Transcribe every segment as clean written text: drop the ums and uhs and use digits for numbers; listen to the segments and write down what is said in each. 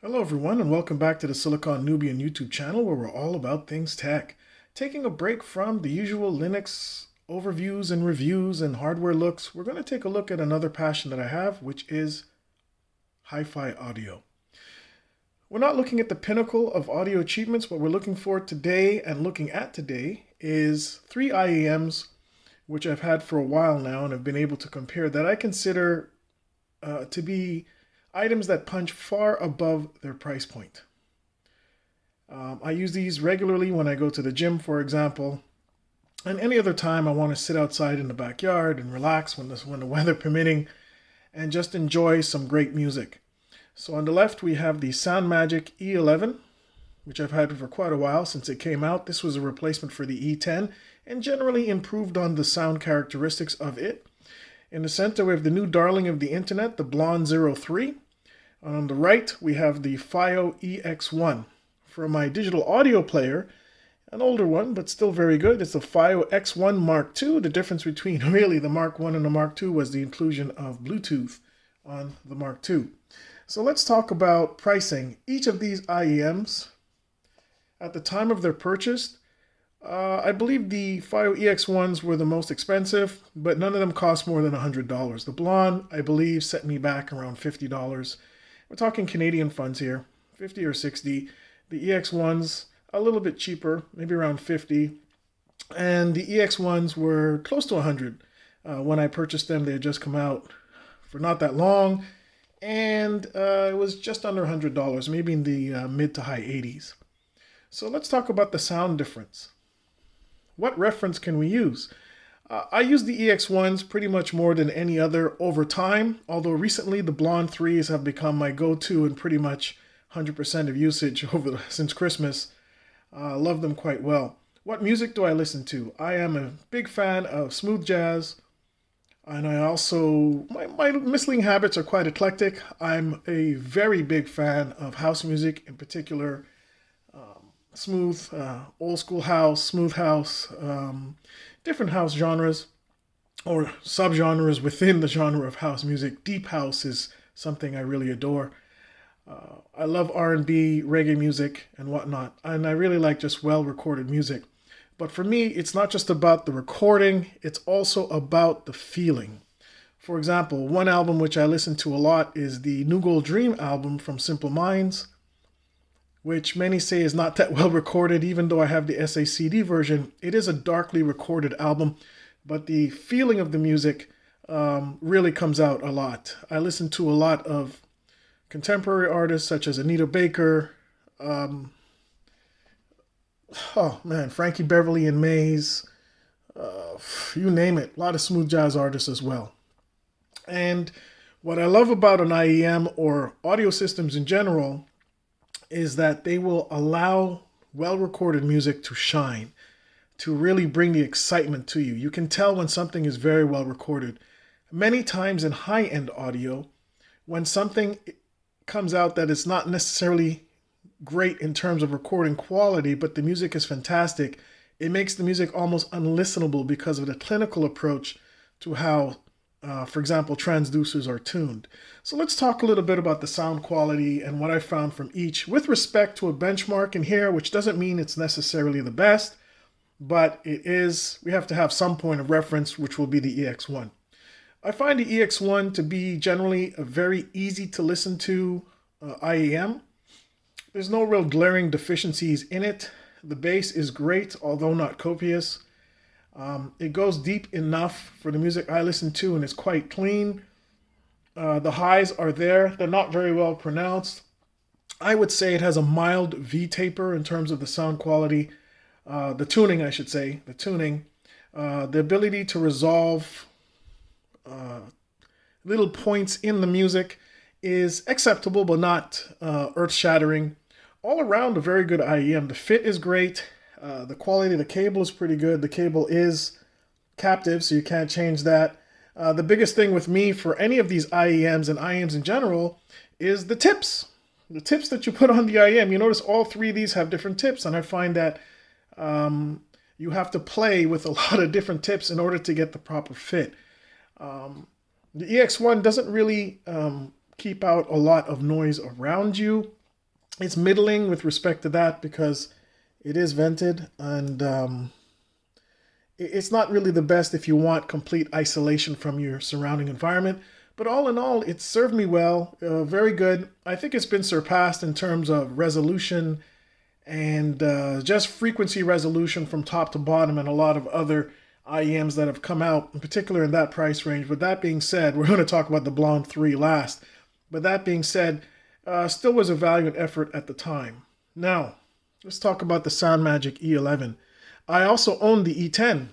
Hello everyone and welcome back to the Silicon Nubian YouTube channel where we're all about things tech. Taking a break from the usual Linux overviews and reviews and hardware looks, we're going to take a look at another passion that I have, which is hi-fi audio. We're not looking at the pinnacle of audio achievements. What we're looking for today and looking at today is three IEMs, which I've had for a while now and have been able to compare, that I consider to be items that punch far above their price point. I use these regularly when I go to the gym, for example, and any other time I want to sit outside in the backyard and relax when the weather permitting and just enjoy some great music. So on the left we have the Soundmagic E11, which I've had for quite a while since it came out. This was a replacement for the E10 and generally improved on the sound characteristics of it. In the center we have the new darling of the internet, the Blon 03. On the right, we have the Fiio EX1. For my digital audio player, an older one, but still very good, it's the Fiio X1 MK2. The difference between really the Mark 1 and the Mark 2 was the inclusion of Bluetooth on the Mark 2. So let's talk about pricing. Each of these IEMs, at the time of their purchase, I believe the Fiio EX1s were the most expensive, but none of them cost more than $100. The Blon, I believe, set me back around $50. We're talking Canadian funds here, 50 or 60. The EX1s, a little bit cheaper, maybe around 50. And the EX1s were close to 100. When I purchased them, they had just come out for not that long. And it was just under $100, maybe in the mid to high 80s. So let's talk about the sound difference. What reference can we use? I use the EX1s pretty much more than any other over time, although recently the Blon 3s have become my go-to and pretty much 100% of usage since Christmas. Love them quite well. What music do I listen to? I am a big fan of smooth jazz, and I also, my listening habits are quite eclectic. I'm a very big fan of house music, in particular smooth, old school house, smooth house, different house genres or subgenres within the genre of house music. Deep house is something I really adore. I love R&B, reggae music, and whatnot, and I really like just well-recorded music. But for me, it's not just about the recording, it's also about the feeling. For example, one album which I listen to a lot is the New Gold Dream album from Simple Minds, which many say is not that well recorded. Even though I have the SACD version, it is a darkly recorded album, but the feeling of the music really comes out a lot. I listen to a lot of contemporary artists such as Anita Baker, Frankie Beverly and Mays, you name it, a lot of smooth jazz artists as well. And what I love about an IEM or audio systems in general is that they will allow well-recorded music to shine, to really bring the excitement to you. You can tell when something is very well recorded. Many times in high-end audio, when something comes out that is not necessarily great in terms of recording quality, but the music is fantastic, it makes the music almost unlistenable because of the clinical approach to how for example, transducers are tuned. So let's talk a little bit about the sound quality and what I found from each with respect to a benchmark in here, which doesn't mean it's necessarily the best, but it is, we have to have some point of reference, which will be the EX1. I find the EX1 to be generally a very easy to listen to IEM. There's no real glaring deficiencies in it. The bass is great, although not copious. It goes deep enough for the music I listen to, and it's quite clean. The highs are there. They're not very well pronounced. I would say it has a mild V taper in terms of the sound quality. The tuning, I should say. The tuning. The ability to resolve little points in the music is acceptable, but not earth-shattering. All around, a very good IEM. The fit is great. The quality of the cable is pretty good. The cable is captive, so you can't change that. The biggest thing with me for any of these IEMs and IEMs in general is the tips. The tips that you put on the IEM. You notice all three of these have different tips, and I find that you have to play with a lot of different tips in order to get the proper fit. The EX1 doesn't really keep out a lot of noise around you. It's middling with respect to that because it is vented, and it's not really the best if you want complete isolation from your surrounding environment. But all in all, it served me well, very good. I think it's been surpassed in terms of resolution and just frequency resolution from top to bottom, and a lot of other IEMs that have come out, in particular in that price range. But that being said, we're going to talk about the Blon 3 last. But that being said, still was a valiant effort at the time. Now, let's talk about the Soundmagic E11. I also owned the E10,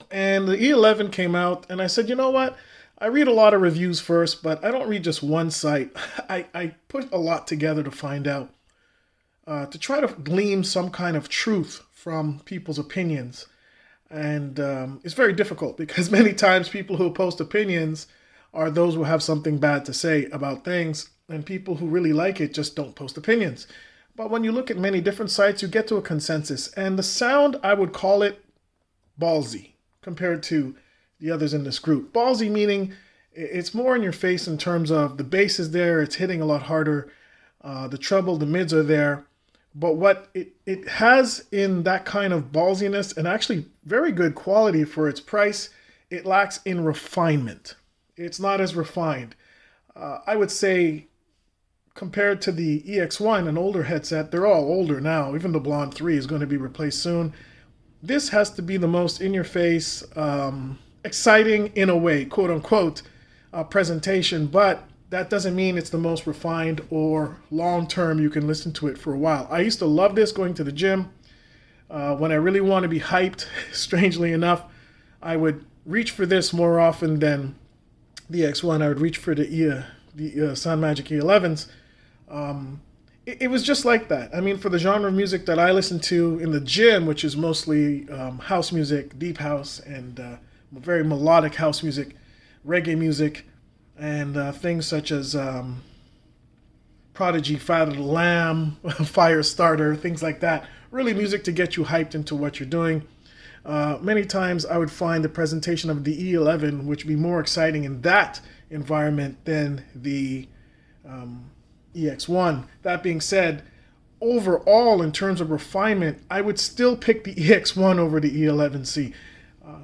and the E11 came out, and I said, you know what? I read a lot of reviews first, but I don't read just one site. I put a lot together to find out, to try to glean some kind of truth from people's opinions. And it's very difficult because many times people who post opinions are those who have something bad to say about things, and people who really like it just don't post opinions. But when you look at many different sites, you get to a consensus. And the sound, I would call it ballsy compared to the others in this group. Ballsy meaning it's more in your face in terms of the bass is there, it's hitting a lot harder, the treble, the mids are there. But what it has in that kind of ballsiness, and actually very good quality for its price, it lacks in refinement. It's not as refined. I would say compared to the EX1, an older headset, they're all older now. Even the Blon 3 is going to be replaced soon. This has to be the most in-your-face, exciting in a way, quote unquote, presentation, but that doesn't mean it's the most refined or long-term you can listen to it for a while. I used to love this going to the gym. When I really want to be hyped, strangely enough, I would reach for this more often than the X1. I would reach for the Soundmagic E11s. It was just like that. I mean, for the genre of music that I listen to in the gym, which is mostly house music, deep house, and very melodic house music, reggae music, and things such as Prodigy, Fat of the Lamb, Firestarter, things like that. Really music to get you hyped into what you're doing. Many times I would find the presentation of the E11, which would be more exciting in that environment than the EX1. That being said, overall, in terms of refinement, I would still pick the EX1 over the E11C.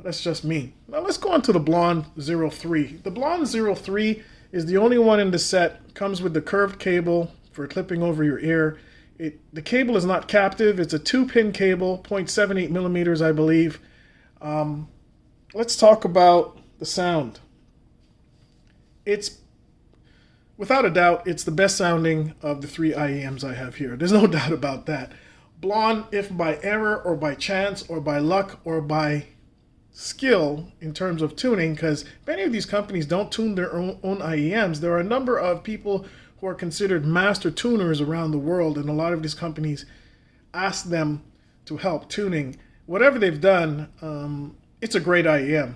That's just me. Now let's go on to the Blon 03. The Blon 03 is the only one in the set. Comes with the curved cable for clipping over your ear. The cable is not captive. It's a 2-pin cable, 0.78 millimeters, I believe. Let's talk about the sound. It's, without a doubt, it's the best sounding of the 3 IEMs I have here. There's no doubt about that. Blon, if by error or by chance or by luck or by skill in terms of tuning, because many of these companies don't tune their own IEMs. There are a number of people who are considered master tuners around the world, and a lot of these companies ask them to help tuning. Whatever they've done, it's a great IEM.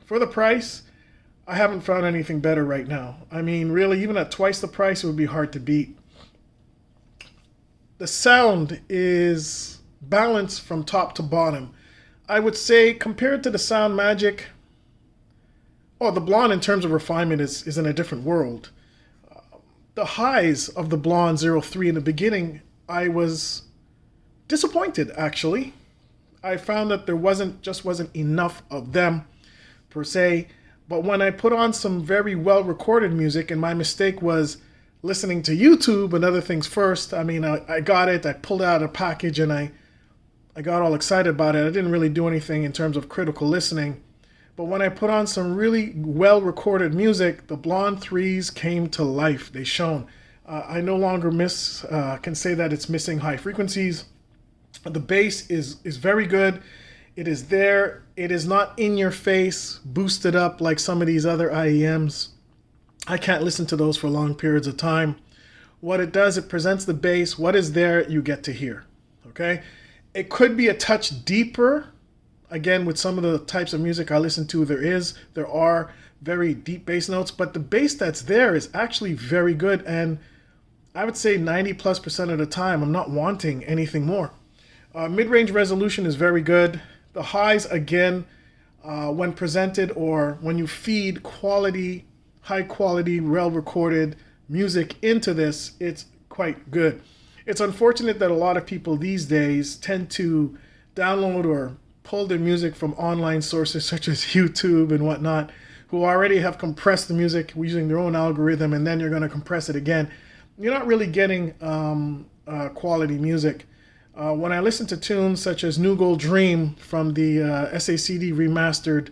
For the price, I haven't found anything better right now. I mean, really, even at twice the price, it would be hard to beat. The sound is balanced from top to bottom. I would say compared to the Soundmagic, the Blon in terms of refinement is in a different world. The highs of the Blon 03 in the beginning, I was disappointed actually. I found that there wasn't enough of them per se. But when I put on some very well recorded music, and my mistake was listening to YouTube and other things first. I mean, I got it, I pulled out a package and I got all excited about it. I didn't really do anything in terms of critical listening. But when I put on some really well-recorded music, the Blon 3s came to life. They shone. I no longer can say that it's missing high frequencies. The bass is very good. It is there. It is not in your face, boosted up like some of these other IEMs. I can't listen to those for long periods of time. What it does, it presents the bass. What is there, you get to hear. Okay? It could be a touch deeper. Again, with some of the types of music I listen to, there are very deep bass notes, but the bass that's there is actually very good, and I would say 90+% of the time I'm not wanting anything more. Mid-range resolution is very good. The highs, again, when presented or when you feed quality, high quality, well recorded music into this, it's quite good. It's unfortunate that a lot of people these days tend to download or pull their music from online sources such as YouTube and whatnot, who already have compressed the music using their own algorithm, and then you're going to compress it again. You're not really getting quality music. When I listen to tunes such as New Gold Dream from the SACD remastered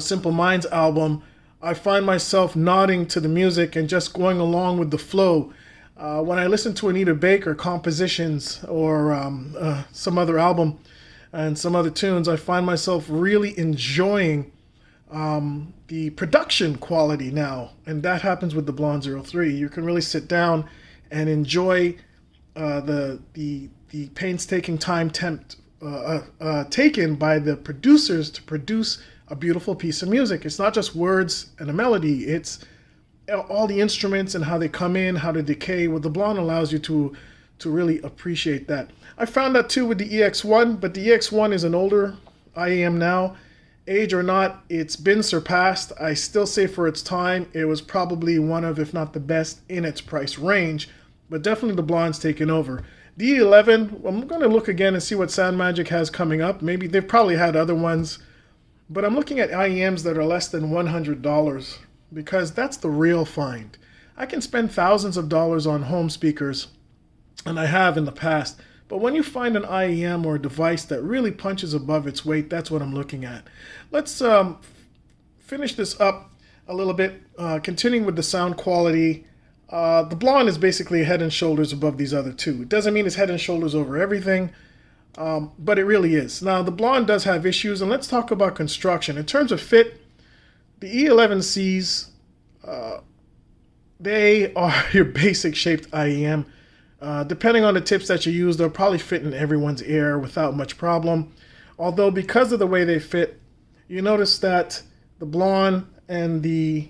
Simple Minds album, I find myself nodding to the music and just going along with the flow. When I listen to Anita Baker compositions or some other album and some other tunes, I find myself really enjoying the production quality now. And that happens with the Blon 03. You can really sit down and enjoy the painstaking time taken by the producers to produce a beautiful piece of music. It's not just words and a melody. It's all the instruments and how they come in, how they decay. Well, the Blon allows you to really appreciate that. I found that too with the EX1, but the EX1 is an older IEM now. Age or not, it's been surpassed. I still say for its time, it was probably one of, if not the best in its price range, but definitely the Blon's taken over. The E11, I'm going to look again and see what Soundmagic has coming up. Maybe they've probably had other ones, but I'm looking at IEMs that are less than $100 because that's the real find. I can spend thousands of dollars on home speakers, and I have in the past, but when you find an IEM or a device that really punches above its weight, that's what I'm looking at. Let's finish this up a little bit, continuing with the sound quality. The Blon is basically head and shoulders above these other two. It doesn't mean it's head and shoulders over everything, but it really is. Now, the Blon does have issues, and let's talk about construction. In terms of fit, the E11Cs, they are your basic shaped IEM. Depending on the tips that you use, they'll probably fit in everyone's ear without much problem. Although because of the way they fit, you notice that the Blon and the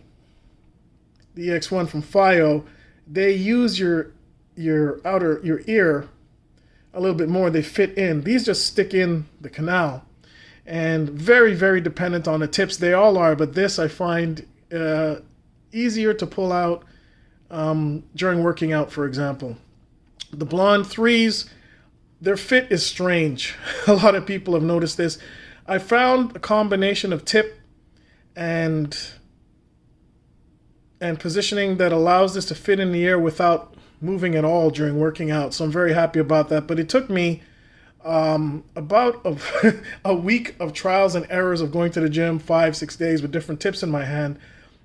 EX1 from Fiio, they use your ear a little bit more. They fit in. These just stick in the canal. And very, very dependent on the tips. They all are, but this I find easier to pull out during working out, for example. The Blon 3s, their fit is strange. A lot of people have noticed this. I found a combination of tip and positioning that allows this to fit in the air without moving at all during working out. So I'm very happy about that. But it took me about a week of trials and errors of going to the gym 5-6 days with different tips in my hand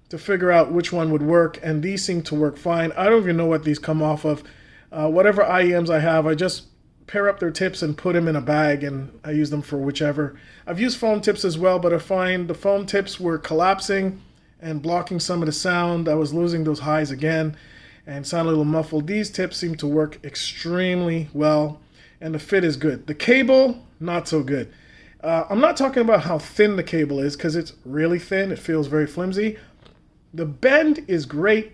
to figure out which one would work. And these seem to work fine. I don't even know what these come off of. Whatever IEMs I have, I just pair up their tips and put them in a bag, and I use them for whichever. I've used foam tips as well, but I find the foam tips were collapsing and blocking some of the sound. I was losing those highs again and sound a little muffled. These tips seem to work extremely well, and the fit is good. The cable, not so good. I'm not talking about how thin the cable is, because it's really thin. It feels very flimsy. The bend is great,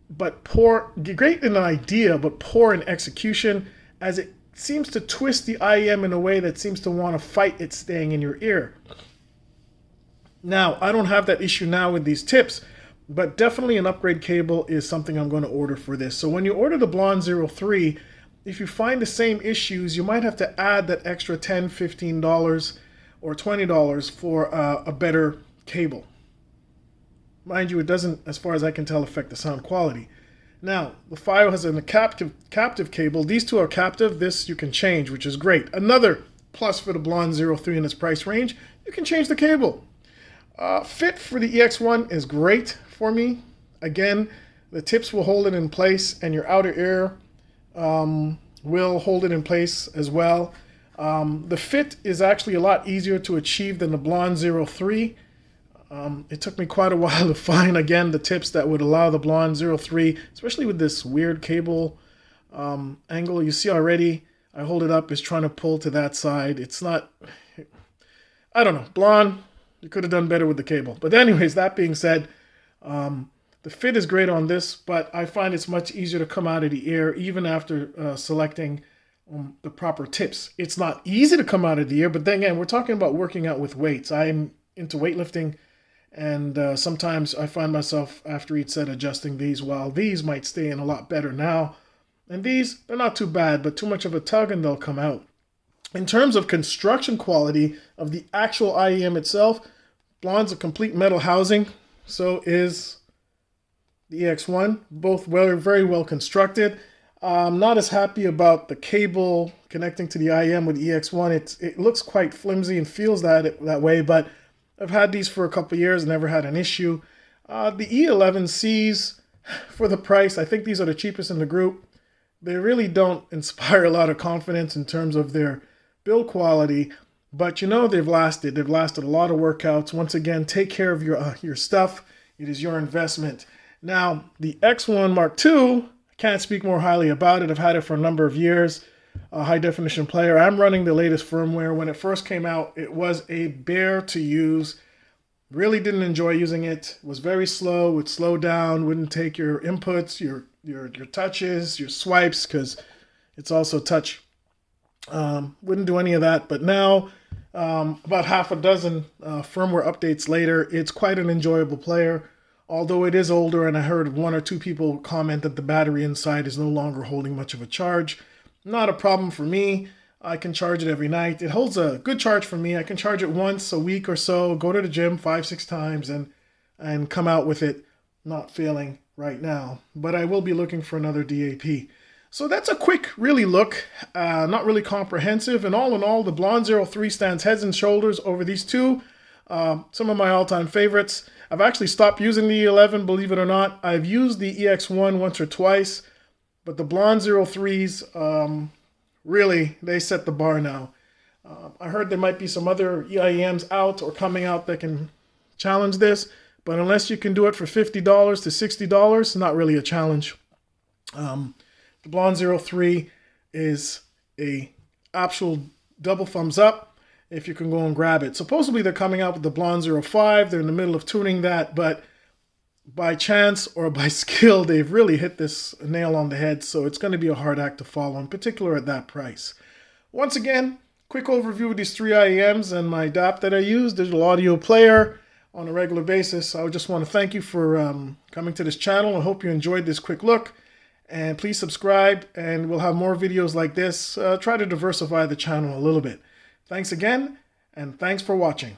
but poor. Great in an idea, but poor in execution, as it seems to twist the IEM in a way that seems to want to fight it staying in your ear. Now, I don't have that issue now with these tips, but definitely an upgrade cable is something I'm going to order for this. So when you order the Blon 03, if you find the same issues, you might have to add that extra $10, $15, or $20 for a better cable. Mind you, it doesn't, as far as I can tell, affect the sound quality. Now, the Fiio has a captive cable. These two are captive. This you can change, which is great. Another plus for the Blon 03 in its price range, you can change the cable. Fit for the EX1 is great for me. Again, the tips will hold it in place, and your outer ear will hold it in place as well. The fit is actually a lot easier to achieve than the Blon 03. It took me quite a while to find, again, the tips that would allow the Blon 03, especially with this weird cable angle. You see already, I hold it up, it's trying to pull to that side. It's not, I don't know, Blon, you could have done better with the cable. But anyways, that being said, the fit is great on this, but I find it's much easier to come out of the ear even after selecting the proper tips. It's not easy to come out of the ear, but then again, we're talking about working out with weights. I'm into weightlifting, And sometimes I find myself after each set adjusting these, while these might stay in a lot better now. And these, they're not too bad, but too much of a tug and they'll come out. In terms of construction quality of the actual IEM itself, Blon's a complete metal housing, so is the EX1. Both very well constructed. I'm not as happy about the cable connecting to the IEM with the EX1. It looks quite flimsy and feels that way, but I've had these for a couple of years, never had an issue. The E11Cs, for the price, I think these are the cheapest in the group. They really don't inspire a lot of confidence in terms of their build quality, but you know they've lasted. They've lasted a lot of workouts. Once again, take care of your stuff. It is your investment. Now, the X1 Mark II, I can't speak more highly about it. I've had it for a number of years. A high definition player. I'm running the latest firmware. When it first came out, it was a bear to use. Really didn't enjoy using it. It was very slow, would slow down, wouldn't take your inputs, your touches, your swipes, because it's also touch. Wouldn't do any of that. But now, about half a dozen firmware updates later, it's quite an enjoyable player. Although it is older, and I heard one or two people comment that the battery inside is no longer holding much of a charge. Not a problem for me. I can charge it every night. It holds a good charge for me. I can charge it once a week or so, go to the gym 5-6 times and come out with it not failing right now. But I will be looking for another DAP. So that's a quick really look, not really comprehensive. And all in all, the Blon 03 stands heads and shoulders over these two. Some of my all-time favorites. I've actually stopped using the E11, believe it or not. I've used the EX1 once or twice. But the Blon 03s, really, they set the bar now. I heard there might be some other IEMs out or coming out that can challenge this, but unless you can do it for $50 to $60, not really a challenge. The Blon 03 is a actual double thumbs up if you can go and grab it. Supposedly they're coming out with the Blon 05. They're in the middle of tuning that, but by chance or by skill, they've really hit this nail on the head, so it's going to be a hard act to follow, in particular at that price. Once again, quick overview of these three IEMs and my DAP that I use, digital audio player, on a regular basis. I just want to thank you for coming to this channel. I hope you enjoyed this quick look, and please subscribe, and we'll have more videos like this. Try to diversify the channel a little bit. Thanks again, and thanks for watching.